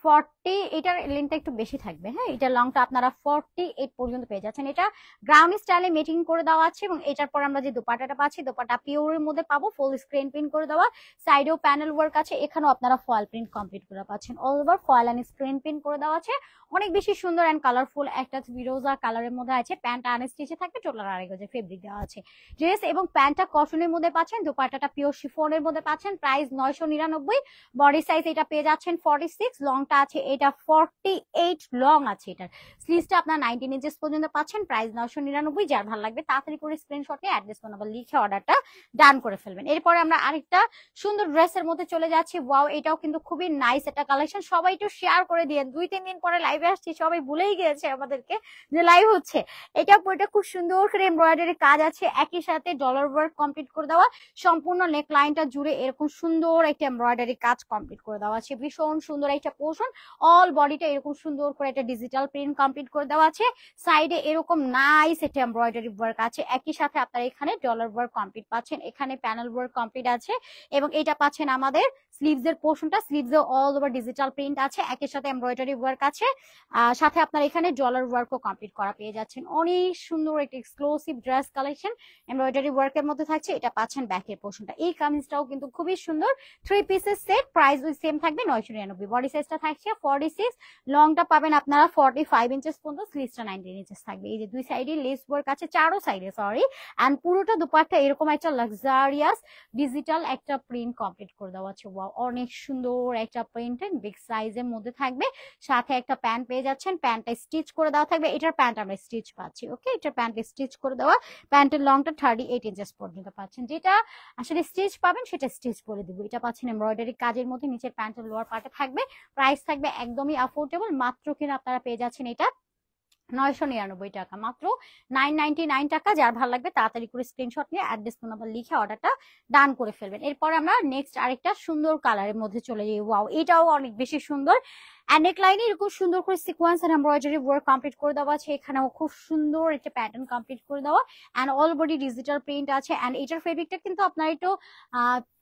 40, এটার লেন্থটা একটু বেশি থাকবে, হ্যাঁ, এটা লংটা আপনারা 48 পর্যন্ত পেয়ে যাচ্ছেন। এটা গ্রাউন্ড স্টাইলে মেটিং করে দেওয়া আছে এবং এটার পর আমরা যে দোপাট্টাটা পাচ্ছি, দোপাট্টা পিওরের মধ্যে পাবো, ফুল স্ক্রিন প্রিন্ট করে দেওয়া, সাইডেও প্যানেল ওয়ার্ক আছে, এখানেও আপনারা ফয়েল প্রিন্ট কমপ্লিট করে পাচ্ছেন, all over foil and screen print করে দেওয়া আছে। অনেক বেশি সুন্দর এন্ড কালারফুল একটা ফিরোজা কালারের মধ্যে আছে। প্যান্টটা আনস্টিচে থাকবে, টোটাল 2.5 গজের ফেব্রিক দেওয়া আছে। ড্রেস এবং প্যান্টটা কটনের মধ্যে পাচ্ছেন, দোপাট্টাটা পিওর শিফনের মধ্যে পাচ্ছেন, প্রাইস 999। বডি সাইজ এটা পেয়ে যাচ্ছেন 46, লংটা আছে এটা 48 লং আছে, এটার স্লিভসটা আপনার 19 ইঞ্চেস পর্যন্ত পাচ্ছেন, প্রাইস 999। যার ভালো লাগবে তাড়াতাড়ি করে স্ক্রিনশট নিয়ে অ্যাড্রেস ফোন নাম্বার লিখে অর্ডারটা ডান করে ফেলবেন। এরপরে আমরা আরেকটা সুন্দর ড্রেসের মধ্যে চলে যাচ্ছি। ওয়াও, এটাও কিন্তু খুবই নাইস একটা কালেকশন, সবাই একটু শেয়ার করে দিয়ে। 2-3 দিন পরে লাইভে আসছি, সবাই ভুলেই গিয়েছে আমাদেরকে যে লাইভ হচ্ছে। এটা পুরোটা খুব সুন্দর করে এমব্রয়ডারি কাজ আছে, একই সাথে ডলার ওয়ার্ক কমপ্লিট করে দেওয়া, সম্পূর্ণ নেক লাইনটা জুড়ে এরকম সুন্দর একটা এমব্রয়ডারি কাজ কমপ্লিট করে দেওয়া আছে। ভীষণ সুন্দর একটা পোর্শন, অল বডিটা এরকম সুন্দর করে একটা ডিজিটাল প্রিন্ট কমপ্লিট করে দেওয়া আছে, সাইডে এরকম নাইস একটা এমব্রয়ডারি ওয়ার্ক আছে, একই সাথে আপনারা এখানে ডলার ওয়ার্ক কমপ্লিট পাচ্ছেন, এখানে প্যানেল ওয়ার্ক কমপ্লিট আছে এবং এটা পাচ্ছেন আমাদের স্লিভস এর পোর্শনটা, স্লিভস এ অল ওভার ডিজিটাল প্রিন্ট আছে, একই সাথে এমব্রয়ডারি ওয়ার্ক আছে, সাথে আপনারা এখানে ডলার ওয়ার্কও কমপ্লিট করা পেয়ে যাচ্ছেন। অনেক সুন্দর একটা এক্সক্লুসিভ ড্রেস কালেকশন এমব্রয়ডারি ওয়ার্কের মধ্যে থাকছে। এটা পাচ্ছেন ব্যাকের পোর্শনটা। এই কামিজটাও কিন্তু খুবই সুন্দর, 3 পিসের সেট, প্রাইস ওই সেম থাকবে 999। বডি সাইজটা থাকছে 46, লংটা পাবেন আপনারা 45 ইঞ্চেস পর্যন্ত, স্লিভসটা 19 ইঞ্চেস থাকবে। এই যে দুই সাইডে লেস ওয়ার্ক আছে, চারো সাইডে সরি, এন্ড পুরোটা দুপাট্টা এরকম একটা লাক্সারিয়াস ডিজিটাল একটা প্রিন্ট কমপ্লিট করে দেওয়া আছে। ওয়াও, অনেক সুন্দর একটা প্রিন্ট, বিগ সাইজের মধ্যে থাকবে। সাথে একটা প্যান্ট পেয়ে যাচ্ছেন, প্যান্টটা স্টিচ করে দেওয়া থাকবে। এটার প্যান্ট আমরা স্টিচ পাচ্ছি, ওকে, এটার প্যান্ট স্টিচ করে দেওয়া। প্যান্টের লংটা 38 ইঞ্চেস পর্যন্ত পাচ্ছেন। যেটা আসলে স্টিচ পাবেন সেটা স্টিচ করে দিব। এটা পাচ্ছেন এমব্রয়ডারি কাজের মধ্যে, নিচের প্যান্টের লোয়ার পার্টে থাকবে। প্রাইস থাকবে একদমই অ্যাফোর্ডেবল, মাত্র কিনা আপনারা পেয়ে যাচ্ছেন এটা 999 টাকা, মাত্র 999 টাকা। যার ভালো লাগবে তাড়াতাড়ি করে স্ক্রিনশট নিয়ে অ্যাড্রেস নাম্বার লিখে অর্ডারটা ডান করে ফেলবেন। এরপর আমরা নেক্সট আরেকটা সুন্দর কালারের মধ্যে চলে যাই। ওয়াও, এটাও অনেক বেশি সুন্দর। নেক লাইনে এরকম সুন্দর করে sequence and embroidery work complete করে দেওয়া আছে। এখানেও খুব সুন্দর একটা প্যাটার্ন কমপ্লিট করে দেওয়া, and all body digital print আছে। এন্ড এটার ফেব্রিকটা কিন্তু আপনার একটু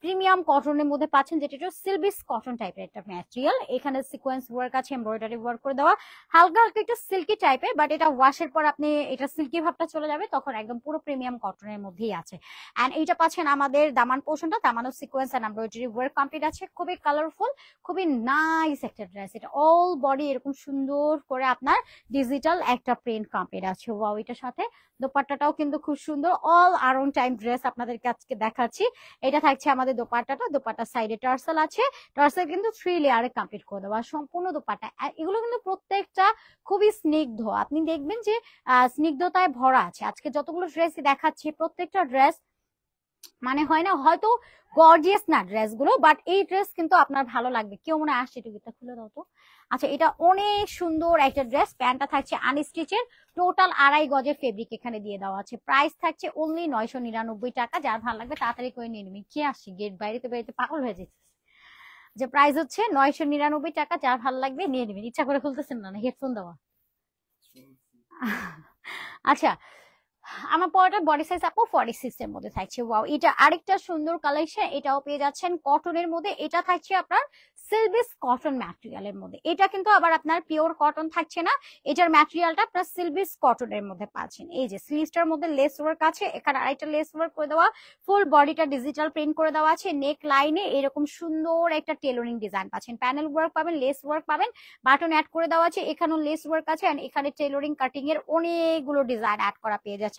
প্রিমিয়াম কটনের মধ্যে পাচ্ছেন, যেটা একটু সিল্বিস কটন টাইপের একটা ম্যাটেরিয়াল। এখানে সিকোয়েন্স ওয়ার্ক আছে, এমব্রয়ডারি ওয়ার্ক করে দেওয়া, হালকা হালকা একটু সিল্কি টাইপের, বাট এটা ওয়াশের পর আপনি এটা সিল্কি ভাবটা চলে যাবে, তখন একদম পুরো প্রিমিয়াম কটনের মধ্যেই আছে। এন্ড এইটা পাচ্ছেন আমাদের দামান পোর্শনটা, দামানো sequence and embroidery work complete আছে। খুবই কালারফুল, খুবই নাইস একটা ড্রেস। এটা অল বডি এরকম সুন্দর করে আপনার ডিজিটাল একটা প্রিন্ট কমপ্লিট আছে। ওয়াও, এটার সাথে দোপাট্টাটাও কিন্তু খুব সুন্দর। অল আরাউন্ড টাইম ড্রেস আপনাদেরকে আজকে দেখাচ্ছি। এটা থাকছে আমাদের দোপাট্টাটা, দোপাট্টার সাইডে টার্সেল আছে, টার্সেল কিন্তু 3 লেয়ারে কমপ্লিট করে দেওয়া সম্পূর্ণ দোপাট্টা। এগুলো কিন্তু প্রত্যেকটা খুবই স্নিগ্ধ, আপনি দেখবেন যে স্নিগ্ধতায় ভরা আছে। আজকে যতগুলো ড্রেস দেখাচ্ছি প্রত্যেকটা ড্রেস মানে হয় না হয়তো গর্জিয়াস না ড্রেস গুলো, বাট এই ড্রেস কিন্তু আপনার ভালো লাগবে। কেউ মনে আসছে টিকিটটা খুলে দাও তো। আচ্ছা, এটা অনেক সুন্দর একটা ড্রেস। প্যান্টটা থাকছে আনস্টিচের, টোটাল 2.5 গজের ফেব্রিক এখানে দিয়ে দেওয়া আছে। প্রাইস থাকছে অনলি 999 টাকা। যার ভালো লাগবে তাড়াতাড়ি করে নিয়ে নেবেন। কি আসছি গেট বাইরেতে বাইরেতে পাগল হয়ে যেতেছে। যে প্রাইস হচ্ছে 999 টাকা। যার ভালো লাগবে নিয়ে নেবেন। ইচ্ছা করে খুলতেছেন না, হেডফোন দেওয়া। আচ্ছা, আমার পরটা বডি সাইজ আপু 46 এর মধ্যে থাকছে। ওয়াও, এটা আরেকটা সুন্দর কালেকশন। এটাও পেয়ে যাচ্ছেন কটনের মধ্যে। এটা থাকছে আপনার সিলবিস কটন ম্যাটেরিয়ালের মধ্যে। এটা কিন্তু আবার আপনার পিওর কটন থাকছে না, এটার ম্যাটেরিয়ালটা আপনার সিলবিস কটনের মধ্যে পাচ্ছেন। এই যে স্লিভসটার মধ্যে লেস ওয়ার্ক আছে, এখানে আরেকটা লেস ওয়ার্ক করে দেওয়া, ফুল বডিটা ডিজিটাল প্রিন্ট করে দেওয়া আছে। নেক লাইনে এরকম সুন্দর একটা টেলরিং ডিজাইন পাচ্ছেন, প্যানেল ওয়ার্ক পাবেন, লেস ওয়ার্ক পাবেন, বাটন অ্যাড করে দেওয়া আছে। এখানেও লেস ওয়ার্ক আছে, এন্ড এখানে টেলরিং কাটিং এর অনেকগুলো ডিজাইন অ্যাড করা পেয়ে যাচ্ছেন।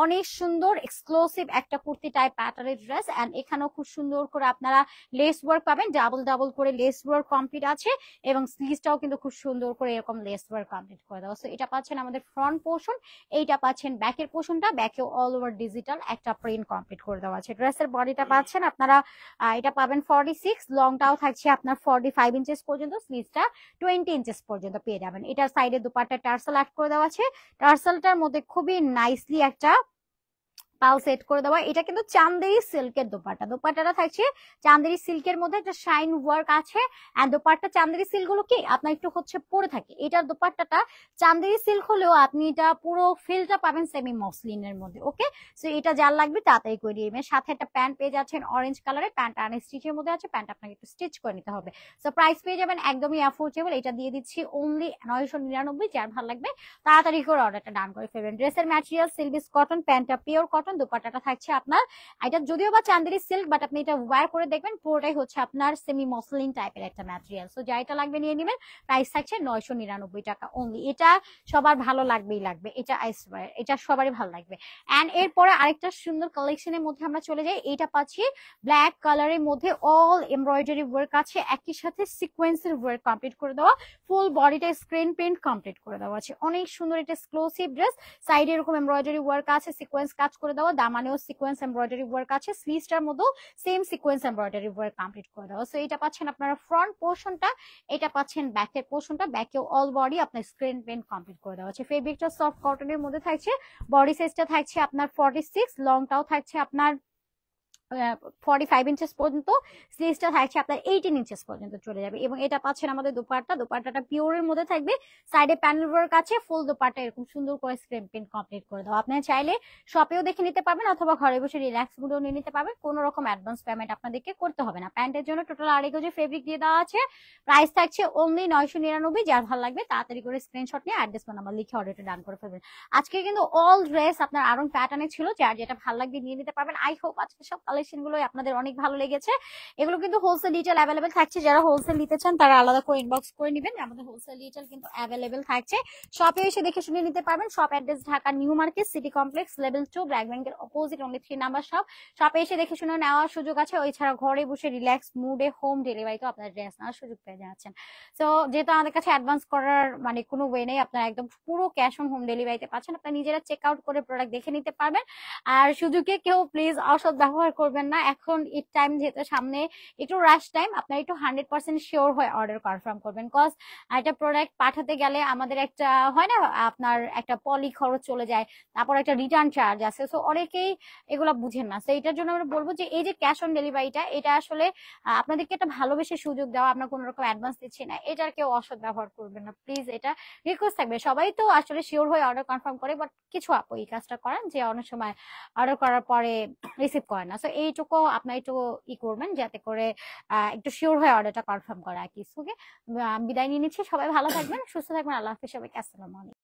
অনেক সুন্দর এক্সক্লুসিভ একটা কুর্তি টাইপ প্যাটার্নের ড্রেস, এন্ড এখানেও খুব সুন্দর করে আপনারা লেস ওয়ার্ক পাবেন, ডাবল ডাবল করে লেস ওয়ার্ক কমপ্লিট আছে, এবং স্লিভসটাও কিন্তু খুব সুন্দর করে এরকম লেস ওয়ার্ক কমপ্লিট করে দেওয়া। সো এটা পাচ্ছেন আমাদের ফ্রন্ট পোর্শন, এইটা পাচ্ছেন ব্যাকের পোর্শনটা, ব্যাকেও অল ওভার ডিজিটাল একটা প্রিন্ট কমপ্লিট করে দেওয়া আছে। ড্রেসের বডিটা পাচ্ছেন আপনারা, এটা পাবেন 46, লংটাও থাকছে আপনার 45 ইঞ্চেস পর্যন্ত, স্লিভসটা 20 ইঞ্চেস পর্যন্ত পেয়ে যাবেন। এটার সাইডে দুপাট্টা টার্সেল অ্যাড করে দেওয়া আছে। টার্সেলটার মধ্যে খুবই নাইসলি একটা পাল সেট করে দেওয়া। এটা কিন্তু চান্দেরি সিল্কের দোপাট্টা, দোপাট্টাটা থাকছে চান্দেরি সিল্কের মধ্যে একটা শাইন ওয়ার্ক আছে। এন্ড দোপাট্টা চান্দেরি সিল্ক গুলো কি আপনার একটু হচ্ছে পরে থাকে, এটার দোপাট্টাটা চান্দেরি সিল্ক হলেও আপনি এটা পুরো ফিলটা পাবেন সেমি মসলিনের মধ্যে। ওকে, সো এটা যার লাগবে তাড়াতাড়ি করে দিয়ে নেবেন। সাথে একটা প্যান্ট পেয়ে যাচ্ছেন অরেঞ্জ কালারের, প্যান্ট আনস্টিচের মধ্যে আছে, প্যান্ট আপনাকে একটু স্টিচ করে নিতে হবে। সো প্রাইস পেয়ে যাবেন একদমই অ্যাফোর্ডেবল, এটা দিয়ে দিচ্ছি অনলি 999। যার ভালো লাগবে তাড়াতাড়ি করে অর্ডারটা ডান করে ফেলবেন। ড্রেসের ম্যাটেরিয়াল সিলবিস কটন, প্যান্টটা পিওর কটন, দোপাট্টাটা থাকছে আপনার, এটা যদিও বা চান্দেরি সিল্ক, বাট আপনি এটা ওয়্যার করে দেখবেন পুরোটাই হচ্ছে আপনার সেমি মসলিন টাইপের একটা ম্যাটেরিয়াল। সো যাইটা লাগবে নিয়ে নেবেন। প্রাইস থাকছে 999 টাকা অনলি। এটা সবার ভালো লাগবেই লাগবে, এটা আইসওয়্যার, এটা সবারই ভালো লাগবে। এন্ড এরপরে আরেকটা সুন্দর কালেকশনের মধ্যে আমরা চলে যাই। এটা পাচ্ছি ব্ল্যাক কালারের মধ্যে, অল এমব্রয়ডারি ওয়ার্ক আছে, একই সাথে সিকোয়েন্সের ওয়ার্ক কমপ্লিট করে দেওয়া, ফুল বডিটা স্ক্রিন প্রিন্ট কমপ্লিট করে দেওয়া আছে। অনেক সুন্দর একটা এক্সক্লুসিভ ড্রেস। সাইডে এরকম এমব্রয়ডারি ওয়ার্ক আছে, সিকোয়েন্স কাজ করে দেওয়া, দামানেও সিকোয়েন্স এমব্রয়ডারি ওয়ার্ক আছে, স্লিভসটার মধ্যেও same sequence embroidery work complete করে দেওয়া। সো এটা পাচ্ছেন আপনারা ফ্রন্ট পোর্শনটা, এটা পাচ্ছেন ব্যাকের পোর্শনটা, ব্যাকেও অল বডি আপনার স্ক্রিন প্রিন্ট কমপ্লিট করে দেওয়া আছে। ফেব্রিকটা সফট কটনের মধ্যে থাকছে, বডি সাইজটা থাকছে আপনার 46, লংটাও থাকছে আপনার 45 ইঞ্চেস পর্যন্ত, স্লিভসটা থাকছে আপনার 18 ইঞ্চেস পর্যন্ত চলে যাবে। এবং এটা পাচ্ছেন আমাদের দোপাট্টা, দোপাট্টাটা পিওরের মধ্যে থাকবে, সাইডে প্যানেল ওয়ার্ক আছে, ফুল দোপাট্টা এরকম সুন্দর করে স্ক্রিন প্রিন্ট কমপ্লিট করে দাও। আপনারা চাইলে শপেও দেখে নিতে পারবেন, অথবা ঘরে বসে রিল্যাক্স মুডেও নিয়ে নিতে পারবেন, কোনো রকম অ্যাডভান্স পেমেন্ট আপনাদেরকে করতে হবে না। প্যান্টের জন্য টোটাল 2.5 গজের ফেব্রিক দিয়ে দেওয়া আছে। প্রাইস থাকছে অনলি 999। যার ভালো লাগবে তাড়াতাড়ি করে স্ক্রিনশট নিয়ে অ্যাড্রেস নাম্বার লিখে অর্ডারটা ডান করে ফেলবেন। আজকে কিন্তু অল ড্রেস আপনার আরং প্যাটার্নে ছিল, যার যেটা ভালো লাগবে নিয়ে নিতে পারবেন। আই হোপ আজকে সব কালেকশন গুলো আপনাদের অনেক ভালো লেগেছে। এগুলো কিন্তু হোলসেল রিটেল অ্যাভেলেবেল থাকছে, যারা হোলসেল নিতে চান তারা আলাদা করে ইনবক্স করে নেবেন, আমাদের হোলসেল রিটেল কিন্তু অ্যাভেলেবেল থাকছে। শপে এসে দেখে শুনে নিতে পারবেন। Shop address Dhaka new market city complex level 2 BRAC ব্যাংকের অপোজিট অনলি 3 নাম্বার শপ। শপে এসে দেখে শুনে নেওয়ার সুযোগ আছে। এছাড়া ঘরে বসে রিল্যাক্স মুডে হোম ডেলিভারিতেও আপনারা ড্রেস নেওয়ার সুযোগ পেয়ে যাচ্ছেন। তো যেহেতু আমাদের কাছে অ্যাডভান্স করার মানে কোনো ওয়ে নেই, আপনারা একদম পুরো ক্যাশ অন হোম ডেলিভারিতে পাচ্ছেন। আপনারা নিজেরা চেক আউট করে প্রোডাক্ট দেখে নিতে পারবেন। আর সুযোগে কেউ প্লিজ অসৎ ব্যবহার করবেন না। এখন ঈদ টাইম যেহেতু সামনে, একটু রাশ টাইম, আপনারা একটু 100% শিওর হয়ে অর্ডার কনফার্ম করবেন। কজ একটা প্রোডাক্ট পাঠাতে গেলে আমাদের একটা হয় না, আপনার একটা পলি খরচ চলে যায়, তারপর একটা রিটার্ন চার্জ আছে। সো অনেকেই এগুলো বুঝেন না। তো এটার জন্য আমরা বলবো যে এই যে ক্যাশ অন ডেলিভারিটা, এটা আসলে আপনাদেরকে একটা ভালোবেসে সুযোগ দেওয়া, আপনার কোনো রকম অ্যাডভান্স দিচ্ছি না, এটার কেউ অসৎ ব্যবহার করবেন না প্লিজ, এটা রিকোয়েস্ট থাকবে। সবাই তো আসলে শিওর হয়ে অর্ডার কনফার্ম করে, বাট কিছু আপু এই কাজটা করেন যে অনেক সময় অর্ডার করার পরে রিসিভ করে না। সো এইটুকু আপনার একটু করবেন যাতে করে একটু শিওর হয়ে অর্ডারটা কনফার্ম করা আর কি। বিদায় নিয়ে নিচ্ছি, সবাই ভালো থাকবেন, সুস্থ থাকবেন, আল্লাহ হাফেজ সবাইকে, আসসালামু আলাইকুম।